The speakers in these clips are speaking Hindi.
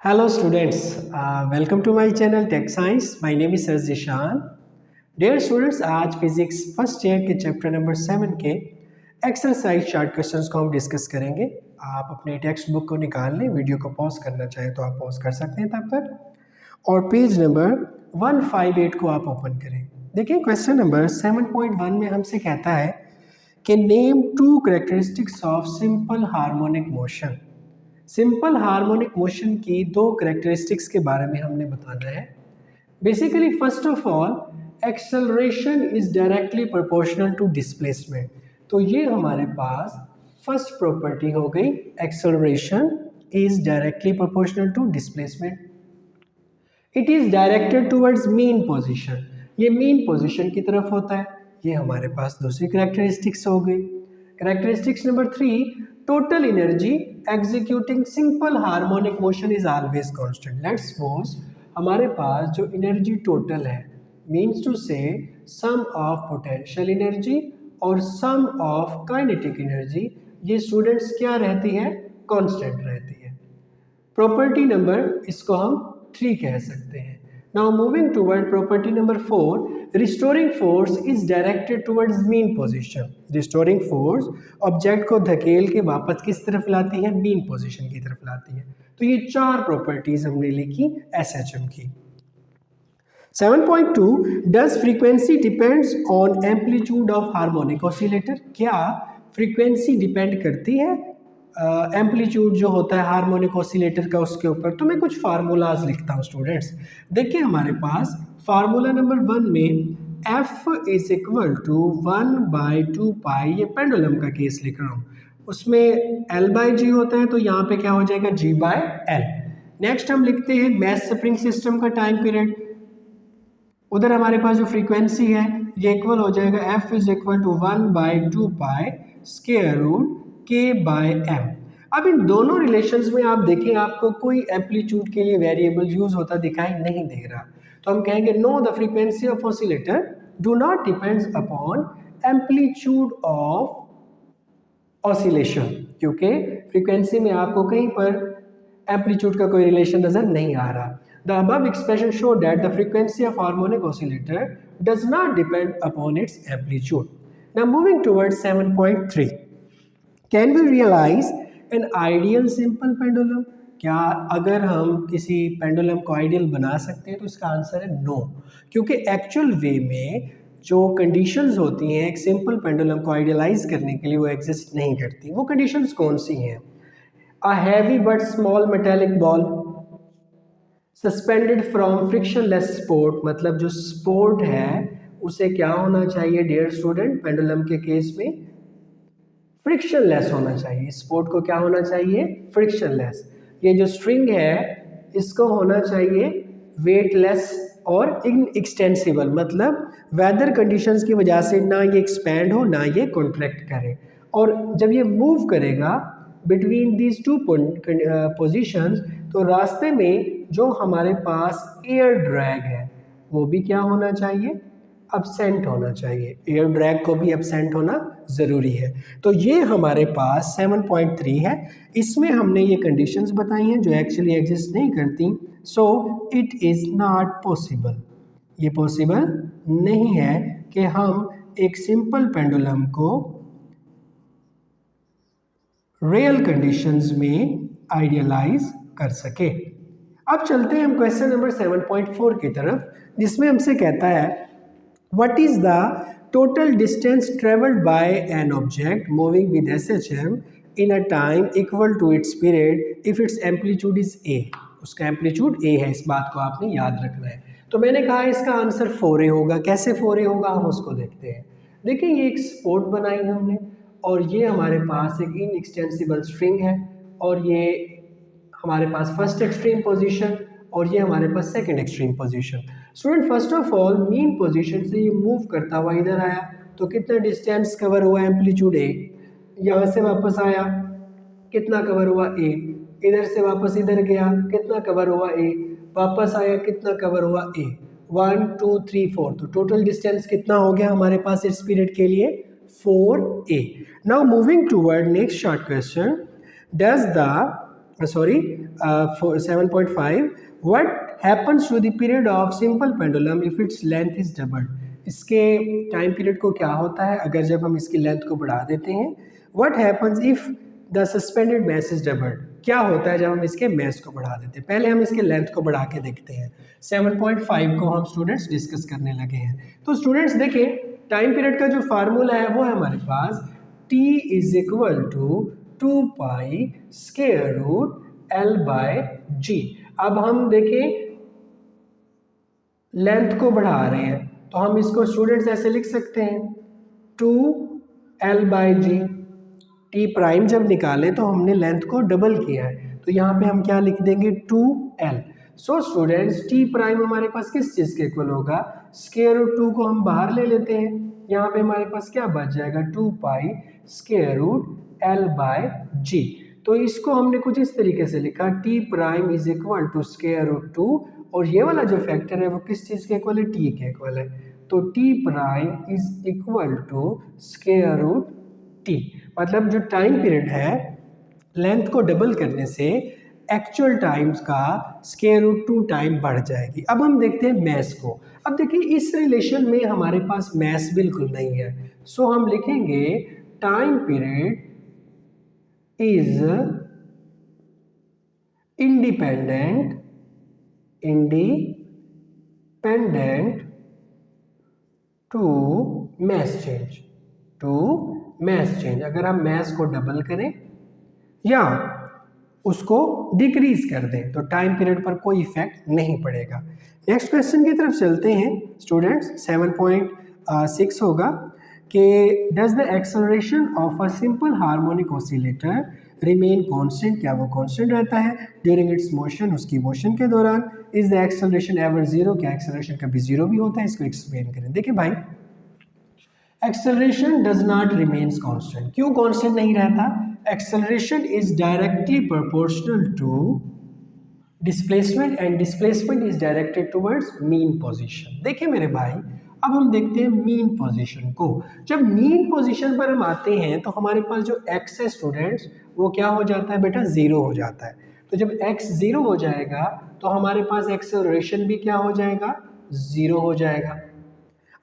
Hello students, welcome to my channel Tech Science. My name is Sir Zishan. Dear students, आज फिजिक्स फर्स्ट ईयर के चैप्टर नंबर 7 के एक्सरसाइज शार्ट क्वेश्चंस को हम डिस्कस करेंगे। आप अपने टेक्स्ट बुक को निकाल लें, वीडियो को पॉज करना चाहें तो आप पॉज कर सकते हैं तब तक, और पेज नंबर 158 को आप ओपन करें। देखिए क्वेश्चन नंबर 7.1 में हमसे कहता है कि name two characteristics of simple harmonic motion. Simple harmonic motion की दो कैरेक्टरिस्टिक्स के बारे में हमने बताना है। Basically first of all acceleration is directly proportional to displacement. तो ये हमारे पास फर्स्ट प्रॉपर्टी हो गई, acceleration is directly proportional to displacement. It is directed towards mean position, ये मीन पोजीशन की तरफ होता है। ये हमारे पास दूसरी कैरेक्टरिस्टिक्स हो गई। Characteristics number 3, total energy executing simple harmonic motion is always constant. Let's suppose हमारे पास जो एनर्जी टोटल है मीन्स टू से सम ऑफ पोटेंशियल एनर्जी और सम ऑफ काइनेटिक एनर्जी, ये स्टूडेंट्स क्या रहती है, कांस्टेंट रहती है। प्रॉपर्टी नंबर इसको हम 3 कह सकते हैं। Now moving toward property number 4, restoring force is directed towards mean position. Restoring force object को धकेल के वापस किस तरफ लाती है, मीन पोजीशन की तरफ लाती है। तो ये 4 प्रॉपर्टीज हमने लिखी एसएचएम की। 7.2, does frequency depends on amplitude of harmonic oscillator. क्या फ्रीक्वेंसी डिपेंड करती है एम्पलीट्यूड जो होता है हार्मोनिक ऑसिलेटर का उसके ऊपर? तो मैं कुछ फार्मूलाज लिखता हूँ स्टूडेंट्स। देखिए हमारे पास फार्मूला नंबर 1 में F इज इक्वल टू 1/2 पाई, ये पेंडुलम का केस लिख रहा हूँ, उसमें L/G होता है तो यहाँ पे क्या हो जाएगा, G/L। नेक्स्ट हम लिखते हैं मैस स्प्रिंग सिस्टम का टाइम पीरियड, उधर हमारे पास जो फ्रीक्वेंसी है ये इक्वल हो जाएगा F is equal to 1/2 pi square root K/M। अब इन दोनों रिलेशंस में आप देखें आपको कोई एम्पलीट्यूड के लिए वेरिएबल यूज होता दिखाई नहीं दे रहा, तो हम कहेंगे no, the frequency of oscillator do not depends upon amplitude of oscillation, क्योंकि फ्रीक्वेंसी में आपको कहीं पर एम्पलीट्यूड का कोई रिलेशन नजर नहीं आ रहा। The above expression show that the frequency of harmonic oscillator does not depend upon its amplitude. Now moving towards 7.3, can we realise an ideal simple pendulum. क्या अगर हम किसी पेंडुलम को आइडियल बना सकते हैं? तो इसका आंसर है नो, क्योंकि एक्चुअल वे में जो कंडीशंस होती हैं एक सिंपल पेंडुलम को आइडियलाइज करने के लिए वो एग्जिस्ट नहीं करती। वो कंडीशंस कौन सी हैं? A heavy but small metallic ball suspended from frictionless sport, मतलब जो स्पोर्ट है उसे क्या होना चाहिए डियर स्टूडेंट, पेंडुलम के केस में फ्रिक्शनलेस होना चाहिए। स्पोर्ट को क्या होना चाहिए, फ्रिक्शनलेस। ये जो स्ट्रिंग है इसको होना चाहिए वेटलेस और इनएक्सटेंसिबल, मतलब वेदर कंडीशंस की वजह से ना ये एक्सपैंड हो ना ये कॉन्ट्रैक्ट करे, और जब ये मूव करेगा बिटवीन दीज टू पोजीशंस तो रास्ते में जो हमारे पास एयर ड्रैग है वो भी क्या होना चाहिए, एब्सेंट होना चाहिए। एयर ड्रैग को भी एब्सेंट होना ज़रूरी है। तो ये हमारे पास 7.3 है, इसमें हमने ये कंडीशंस बताई हैं जो एक्चुअली एग्जिस्ट नहीं करती। So it is not possible, ये पॉसिबल नहीं है कि हम एक सिंपल पेंडुलम को रियल कंडीशंस में आइडियलाइज कर सके। अब चलते हैं हम क्वेश्चन नंबर 7.4 की तरफ, जिसमें हमसे कहता है What is the total distance traveled by an object moving with SHM in a time equal to its period if its amplitude is A? उसका एम्पलीट्यूड A है, इस बात को आपने याद रखना है। तो मैंने कहा इसका आंसर 4A होगा। कैसे 4A होगा हम उसको देखते हैं। देखिए ये एक स्पोर्ट बनाई हमने और ये हमारे पास एक इनएक्सटेंसिबल स्ट्रिंग है और ये हमारे पास फर्स्ट एक्सट्रीम पोजीशन और ये हमारे पास second extreme position. Student first of all mean position से ये मूव करता हुआ इधर आया तो कितना डिस्टेंस कवर हुआ, एम्पलीट्यूड A। यहाँ से वापस आया कितना कवर हुआ A, इधर से वापस इधर गया कितना कवर हुआ A, वापस आया कितना कवर हुआ A, 1 2 3 4, तो टोटल डिस्टेंस कितना हो गया हमारे पास इस पीरियड के लिए, 4A। Now moving toward next short question, does the 7.5 what happens to the period of simple pendulum if its length is doubled. इसके टाइम पीरियड को क्या होता है अगर जब हम इसकी लेंथ को बढ़ा देते हैं। What happens if the suspended mass is doubled, क्या होता है जब हम इसके मैस को बढ़ा देते हैं। पहले हम इसके लेंथ को बढ़ा के देखते हैं। 7.5 को हम स्टूडेंट्स डिस्कस करने लगे हैं। तो स्टूडेंट्स देखिए टाइम पीरियड का जो फार्मूला है वो है हमारे पास t is equal to 2 pi square root L by G। अब हम देखें लेंथ को बढ़ा रहे हैं तो हम इसको स्टूडेंट्स ऐसे लिख सकते हैं 2L bye G। T prime जब निकालें तो हमने लेंथ को डबल किया है तो यहाँ पे हम क्या लिख देंगे 2L। So students T prime हमारे पास किस चीज़ के इक्वल होगा, स्क्वायर रूट 2 को हम बाहर ले लेते हैं, यहाँ पे हमारे पास क्या बच जाएगा 2 pi square root L by G। तो इसको हमने कुछ इस तरीके से लिखा T prime is equal to square root 2 और ये वाला जो फैक्टर है वो किस चीज़ के इक्वल है, टी के इक्वल है। तो T prime is equal to square root T, मतलब जो टाइम पीरियड है लेंथ को डबल करने से एक्चुअल टाइम्स का स्क्वायर रूट 2 टाइम बढ़ जाएगी। अब हम देखते हैं मैस को। अब देखिए इस रिलेशन में हमारे पास मैस बिल्कुल नहीं है, सो हम लिखेंगे time period is independent to mass change. अगर हम मैस को डबल करें या उसको डिक्रीज कर दें तो टाइम पीरियड पर कोई इफेक्ट नहीं पड़ेगा। नेक्स्ट क्वेश्चन की तरफ चलते हैं स्टूडेंट्स। 7.6 होगा कि does the acceleration of a simple harmonic oscillator remain constant, क्या वो कांस्टेंट रहता है ड्यूरिंग इट्स मोशन, उसकी मोशन के दौरान। Is the acceleration ever zero, क्या एक्सेलरेशन कभी जीरो भी होता है, इसको एक्सप्लेन करें। देखिए भाई acceleration does not remains constant, क्यों कांस्टेंट नहीं रहता, acceleration is directly proportional to displacement and displacement is directed towards mean position. देखिए मेरे भाई अब हम देखते हैं मीन पोजीशन को। जब मीन पोजीशन पर हम आते हैं तो हमारे पास जो x है स्टूडेंट्स वो क्या हो जाता है बेटा, जीरो हो जाता है। तो जब x जीरो हो जाएगा तो हमारे पास एक्सेलरेशन भी क्या हो जाएगा, जीरो हो जाएगा।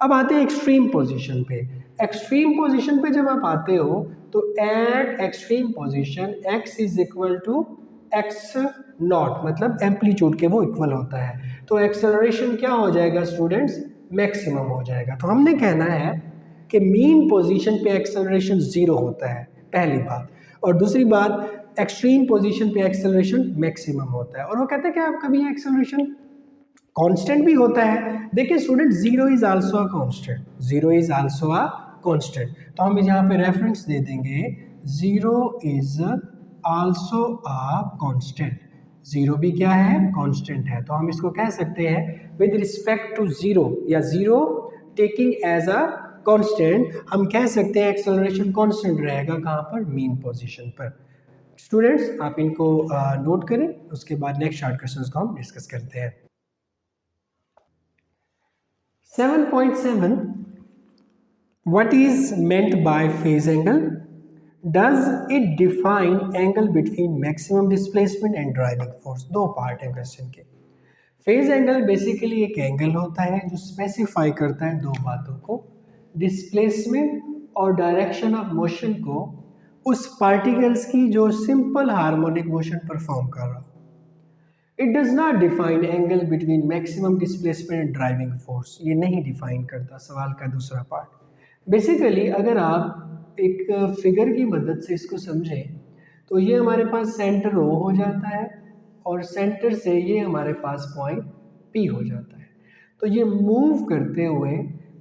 अब आते हैं एक्सट्रीम पोजीशन पे। एक्सट्रीम पोजीशन पे जब आप आते हो तो at extreme position x is equal to x naught, मतलब एम्पलीट्यूड के वो इक्वल होता है। तो एक्सेलरेशन क्या हो जाएगा स्टूडेंट्स, मैक्सिमम हो जाएगा। तो हमने कहना है कि मीन पोजीशन पे एक्सेलरेशन जीरो होता है, पहली बात। और दूसरी बात एक्सट्रीम पोजीशन पे एक्सेलरेशन मैक्सिमम होता है। और वो कहते हैं कि आपका भी एक्सेलरेशन कांस्टेंट भी होता है। देखिए student zero is also a constant, zero is also a constant. तो हम यहाँ पे रेफरेंस दे देंगे zero is also a constant, zero भी क्या है, कांस्टेंट है। तो हम इसको कह सकते हैं विद रिस्पेक्ट टू जीरो या zero taking as a constant, हम कह सकते हैं एक्सेलरेशन कांस्टेंट रहेगा कहाँ पर, मीन पोजीशन पर। स्टूडेंट्स आप इनको नोट करें, उसके बाद नेक्स्ट शार्ट क्वेश्चंस को हम डिस्कस करते हैं। 7.7 What is meant by phase angle? Does it define angle between maximum displacement and driving force? दो पार्ट है क्वेश्चन के। फेज एंगल बेसिकली एक एंगल होता है जो स्पेसिफाई करता है दो बातों को, डिस्प्लेसमेंट और डायरेक्शन ऑफ मोशन को उस पार्टिकल्स की जो सिंपल हार्मोनिक मोशन परफॉर्म कर रहा हो। It does not define angle between maximum displacement and driving force, ये नहीं डिफाइन करता सवाल का दूसरा पार्ट। बेसिकली अगर आप एक फिगर की मदद से इसको समझें तो ये हमारे पास सेंटर O हो जाता है और सेंटर से ये हमारे पास पॉइंट P हो जाता है। तो ये मूव करते हुए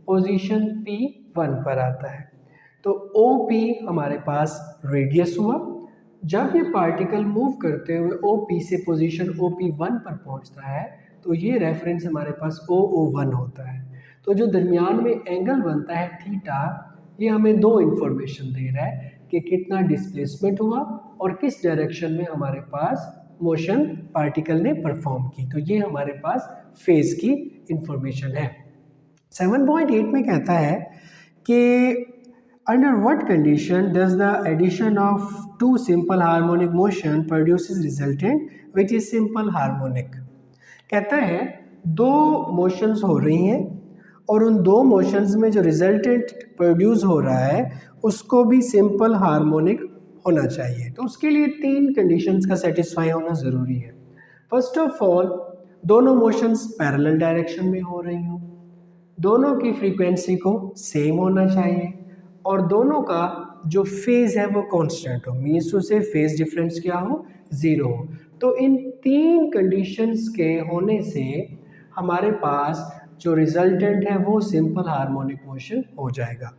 पोजीशन P1 पर आता है। तो OP हमारे पास रेडियस हुआ। जब ये पार्टिकल मूव करते हुए OP से पोजीशन OP1 पर पहुंचता है तो ये रेफरेंस हमारे पास OO1 होता है। तो जो दरमियान में एंगल बनता है थीटा, ये हमें दो इंफॉर्मेशन दे रहा है कि कितना डिस्प्लेसमेंट हुआ और किस डायरेक्शन में हमारे पास मोशन पार्टिकल ने परफॉर्म की। तो ये हमारे पास फेज की इंफॉर्मेशन है। 7.8 में कहता है कि under what condition does the addition of two simple harmonic motion produces resultant which is simple harmonic. कहता है दो मोशंस हो रही हैं और उन दो मोशंस में जो रिजल्टेंट प्रोड्यूस हो रहा है उसको भी सिंपल हार्मोनिक होना चाहिए। तो उसके लिए तीन कंडीशंस का सेटिस्फाई होना ज़रूरी है। फर्स्ट ऑफ ऑल, दोनों मोशंस पैरेलल डायरेक्शन में हो रही हों, दोनों की फ्रीक्वेंसी को सेम होना चाहिए और दोनों का जो फेज़ है वो कांस्टेंट हो, मीन्स टू से फेज़ डिफरेंस क्या हो, ज़ीरो हो। तो इन तीन कंडीशंस के होने से हमारे पास जो रिजल्टेंट है वो सिंपल हार्मोनिक मोशन हो जाएगा।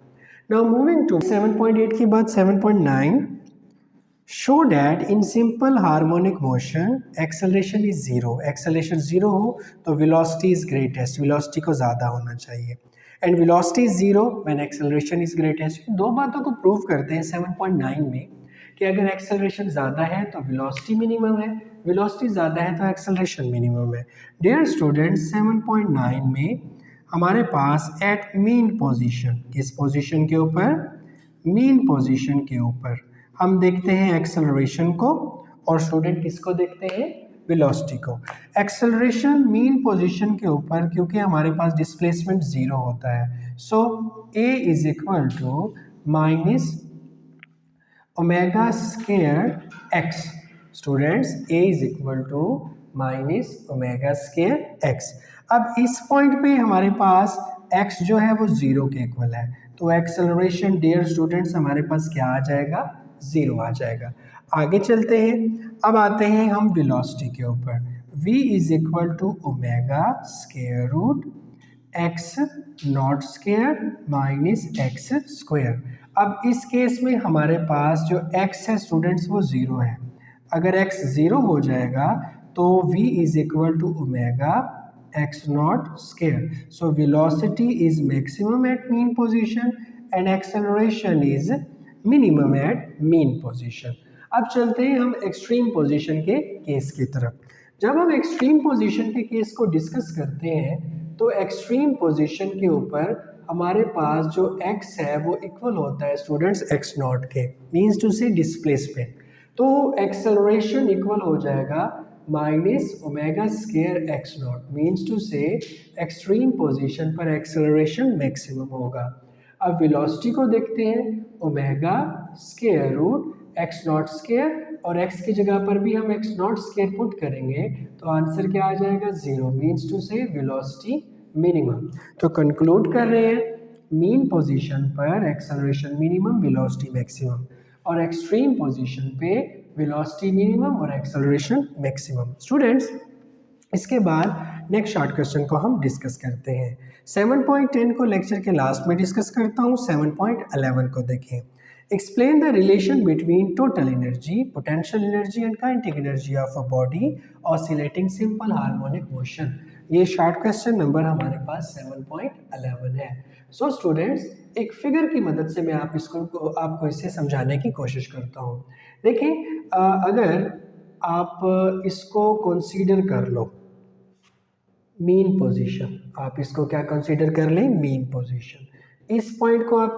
नाउ मूविंग टू 7.8 के बाद 7.9, show that in simple harmonic motion acceleration is zero. Acceleration zero हो तो वेलोसिटी इज ग्रेटेस्ट, वेलोसिटी को ज़्यादा होना चाहिए, and velocity is zero when acceleration is greatest. दो बातों को प्रूव करते हैं 7.9 में कि अगर एक्सेलरेशन ज़्यादा है तो वेलोसिटी मिनिमम है, वेलोसिटी ज़्यादा है तो एक्सेलरेशन मिनिमम है। डियर स्टूडेंट्स, 7.9 में हमारे पास एट मीन पोजीशन, किस पोजीशन के ऊपर, मीन पोजीशन के ऊपर हम देखते हैं एक्सेलरेशन को, और स्टूडेंट किसको देखते हैं, वेलोसिटी को। एक्सेलरेशन मीन पोजीशन के ऊपर क्योंकि हमारे पास डिस्प्लेसमेंट ज़ीरो होता है, so a is equal to minus omega square x. Students, a is equal to minus omega square x. अब इस पॉइंट पे हमारे पास एक्स जो है वो ज़ीरो के इक्वल है, तो एक्सेलरेशन डियर स्टूडेंट्स हमारे पास क्या आ जाएगा, ज़ीरो आ जाएगा। आगे चलते हैं, अब आते हैं हम वेलोसिटी के ऊपर। v is equal to omega square root x naught square minus x square. अब इस केस में हमारे पास जो x है स्टूडेंट्स वो ज़ीरो है। अगर x ज़ीरो हो जाएगा तो v is equal to omega x naught square. So velocity is maximum at mean position and acceleration is minimum at mean position. अब चलते हैं हम एक्सट्रीम पोजीशन के केस की तरफ। जब हम एक्सट्रीम पोजीशन के केस को डिस्कस करते हैं तो एक्सट्रीम पोजीशन के ऊपर हमारे पास जो x है वो इक्वल होता है स्टूडेंट्स x नॉट के, मीन्स टू से डिस्प्लेसमेंट। तो एक्सेलरेशन इक्वल हो जाएगा minus omega square x naught, means to say extreme position पर एक्सेलरेशन मैक्सिमम होगा। अब वेलोसिटी को देखते हैं, omega square root x naught square, और x की जगह पर भी हम एक्स नॉट स्क्वायर पुट करेंगे तो आंसर क्या आ जाएगा, ज़ीरो, मीन्स टू से वेलोसिटी मिनिमम। तो कंक्लूड कर रहे हैं, मीन पोजीशन पर एक्सेलरेशन मिनिमम, वेलोसिटी मैक्सिमम, और एक्सट्रीम पोजीशन पे वेलोसिटी मिनिमम और एक्सेलरेशन मैक्सिमम। स्टूडेंट्स, इसके बाद नेक्स्ट शॉर्ट क्वेश्चन को हम डिस्कस करते हैं। 7.10 को लेक्चर के लास्ट में डिस्कस करता हूँ। 7.11 को देखें। Explain the relation between total energy, potential energy and kinetic energy of a body oscillating simple harmonic motion. ये शॉर्ट क्वेश्चन नंबर हमारे पास 7.11 है। सो स्टूडेंट्स, एक फिगर की मदद से मैं आपको इसे समझाने की कोशिश करता हूँ। देखिए, अगर आप इसको कंसीडर कर लो मीन पोजीशन, आप इसको क्या कंसीडर कर लें, मीन पोजीशन। इस पॉइंट को आप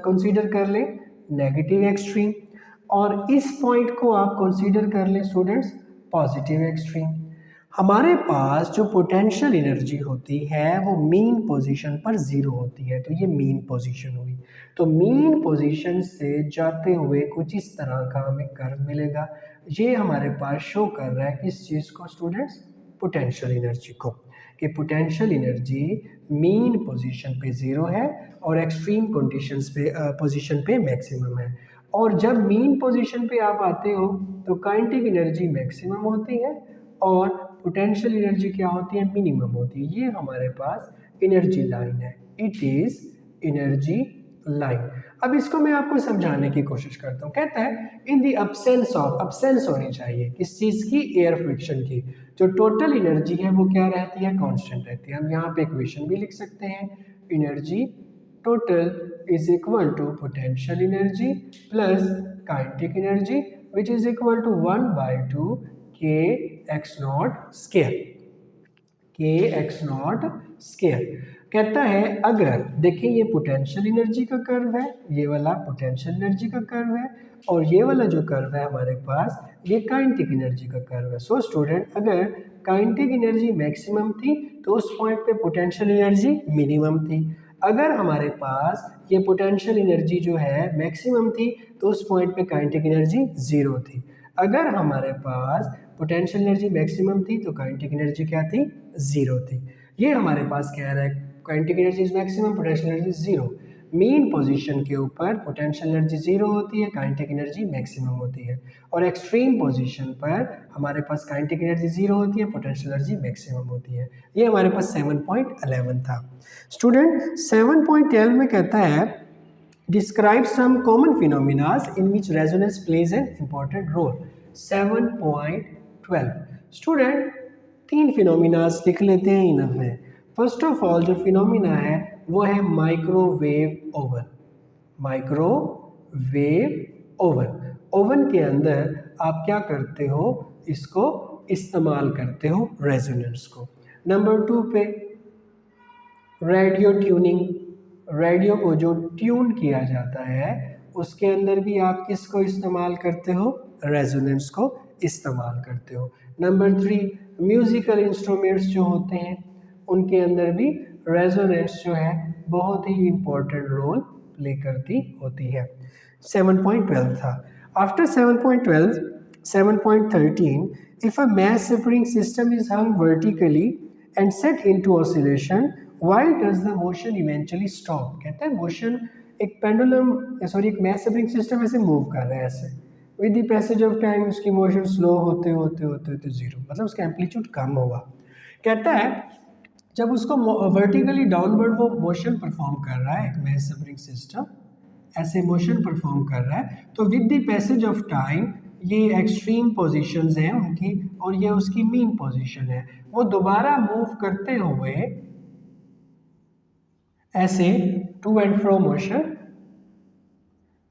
कंसीडर कर लें नेगेटिव एक्सट्रीम, और इस पॉइंट को आप कंसीडर कर लें स्टूडेंट्स पॉजिटिव एक्सट्रीम। हमारे पास जो पोटेंशियल एनर्जी होती है वो मीन पोजीशन पर ज़ीरो होती है, तो ये मीन पोजीशन हुई। तो मीन पोजीशन से जाते हुए कुछ इस तरह का हमें कर्व मिलेगा। ये हमारे पास शो कर रहा है किस चीज़ को स्टूडेंट्स, पोटेंशियल एनर्जी को, कि पोटेंशियल एनर्जी मीन पोजीशन पे ज़ीरो है और एक्सट्रीम कंडीशंस पे पोजीशन पे मैक्सिमम है। और जब मीन पोजीशन पे आप आते हो तो काइनेटिक एनर्जी मैक्सिमम होती है और पोटेंशियल एनर्जी क्या होती है, मिनिमम होती है। ये हमारे पास एनर्जी लाइन है, इट इज़ एनर्जी लाइन। अब इसको मैं आपको समझाने की कोशिश करता हूँ। कहता है इन दी अब्सेंस ऑफ, अब्सेंस होनी चाहिए किस चीज़ की, एयर फ्रिक्शन की, जो टोटल एनर्जी है वो क्या रहती है, कांस्टेंट रहती है। हम यहाँ पे इक्वेशन भी लिख सकते हैं, energy total is equal to potential energy plus kinetic energy which is equal to 1/2 k x naught square, k x naught square. कहता है अगर देखिए ये पोटेंशियल एनर्जी का कर्व है, ये वाला पोटेंशियल एनर्जी का कर्व है, और ये वाला जो कर्व है हमारे पास ये काइनेटिक एनर्जी का कर्व है। सो स्टूडेंट, अगर काइनेटिक एनर्जी मैक्सिमम थी तो उस पॉइंट पे पोटेंशियल एनर्जी मिनिमम थी। अगर हमारे पास ये पोटेंशियल एनर्जी जो है मैक्सिमम थी तो उस पॉइंट पे काइनेटिक एनर्जी ज़ीरो थी। अगर हमारे पास पोटेंशियल एनर्जी मैक्सिमम थी तो काइनेटिक एनर्जी क्या थी? ज़ीरो थी। ये हमारे पास कह रहा है kinetic energy is maximum, potential energy zero. Mean position के ऊपर पोटेंशियल एनर्जी ज़ीरो होती है, काइनेटिक एनर्जी मैक्सिमम होती है, और एक्सट्रीम पोजीशन पर हमारे पास काइनेटिक एनर्जी ज़ीरो होती है, पोटेंशियल एनर्जी मैक्सिमम होती है। ये हमारे पास 7.11 था। स्टूडेंट 7.12 में कहता है describe some common phenomenas in which resonance plays an important role. 7.12 student 3 phenomenas लिख लेते हैं इनफ में। फर्स्ट ऑफ ऑल जो फिनोमिना है वो है microwave oven. Microwave oven, oven के अंदर आप क्या करते हो? इसको इस्तेमाल करते हो रेजोनेंस को। नंबर 2 पे रेडियो ट्यूनिंग, रेडियो को जो ट्यून किया जाता है उसके अंदर भी आप किसको इस्तेमाल करते हो? रेजोनेंस को इस्तेमाल करते हो। नंबर 3 म्यूजिकल इंस्ट्रूमेंट्स जो होते हैं उनके अंदर भी रेजोनेंस जो है बहुत ही इम्पोर्टेंट रोल प्ले करती होती है। 7.12 था। After 7.12, 7.13, if a mass spring system is hung vertically and set into oscillation, why does the motion eventually stop? कहते हैं मोशन, एक पेंडुलम एक मैस स्प्रिंग सिस्टम ऐसे मूव कर रहा है, ऐसे with the passage of time उसकी मोशन स्लो होते होते होते होते जीरो, मतलब उसका एम्पलीट्यूड कम होगा। कहता है जब उसको वर्टिकली डाउनवर्ड वो मोशन परफॉर्म कर रहा है, एक मैस स्प्रिंग सिस्टम ऐसे मोशन परफॉर्म कर रहा है, तो with the passage of time ये एक्सट्रीम पोजीशंस हैं उनकी और ये उसकी मीन पोजीशन है, वो दोबारा मूव करते हुए ऐसे टू एंड फ्रो मोशन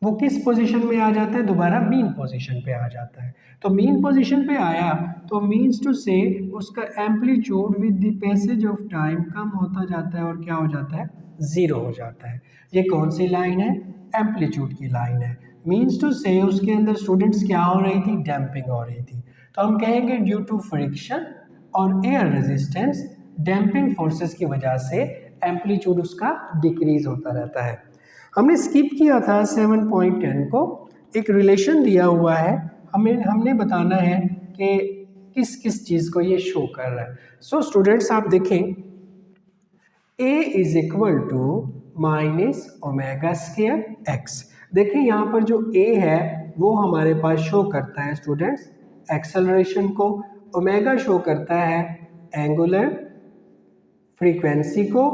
वो किस पोजीशन में आ जाता है? दोबारा मीन पोजीशन पे आ जाता है। तो मीन पोजीशन पे आया तो मीन्स टू से उसका amplitude with the passage of time कम होता जाता है और क्या हो जाता है? ज़ीरो हो जाता है। ये कौन सी लाइन है? एम्पलीट्यूड की लाइन है। मीन्स टू से उसके अंदर स्टूडेंट्स क्या हो रही थी? डैम्पिंग हो रही थी। तो हम कहेंगे ड्यू टू फ्रिक्शन और एयर रेजिस्टेंस, डैम्पिंग फोर्सेस की वजह से एम्पलीट्यूड उसका डिक्रीज होता रहता है। हमने स्किप किया था 7.10 को, एक रिलेशन दिया हुआ है, हमने बताना है कि किस किस चीज़ को ये शो कर रहा है। सो स्टूडेंट्स आप देखें A is equal to minus omega square x. देखिए यहाँ पर जो A है वो हमारे पास शो करता है स्टूडेंट्स एक्सेलरेशन को, ओमेगा शो करता है एंगुलर फ्रीक्वेंसी को,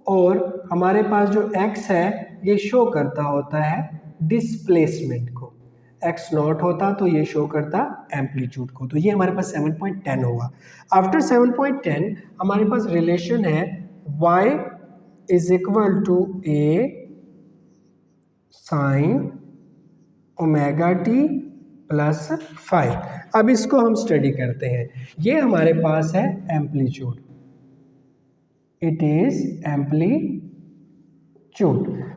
और हमारे पास जो x है ये शो करता होता है डिस्प्लेसमेंट को। x नॉट होता तो ये शो करता एम्पलीट्यूड को। तो ये हमारे पास 7.10 होगा। आफ्टर 7.10 हमारे पास रिलेशन है y is equal to a sine omega t plus 5। अब इसको हम स्टडी करते हैं। ये हमारे पास है एम्पलीट्यूड, इट इज एम्पलीट्यूड।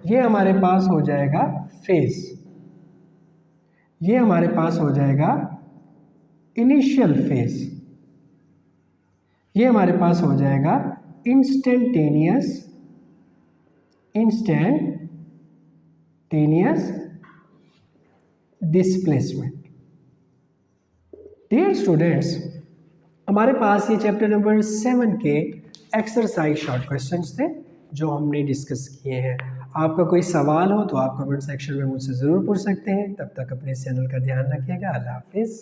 ये हमारे पास हो जाएगा फेज, ये हमारे पास हो जाएगा इनिशियल फेज, ये हमारे पास हो जाएगा इंस्टेंटेनियस डिस्प्लेसमेंट। डियर स्टूडेंट्स, हमारे पास ये चैप्टर नंबर 7 के एक्सरसाइज शॉर्ट क्वेश्चंस थे जो हमने डिस्कस किए हैं। आपका कोई सवाल हो तो आप कमेंट सेक्शन में मुझसे ज़रूर पूछ सकते हैं। तब तक अपने चैनल का ध्यान रखिएगा। अल्लाह हाफिज़।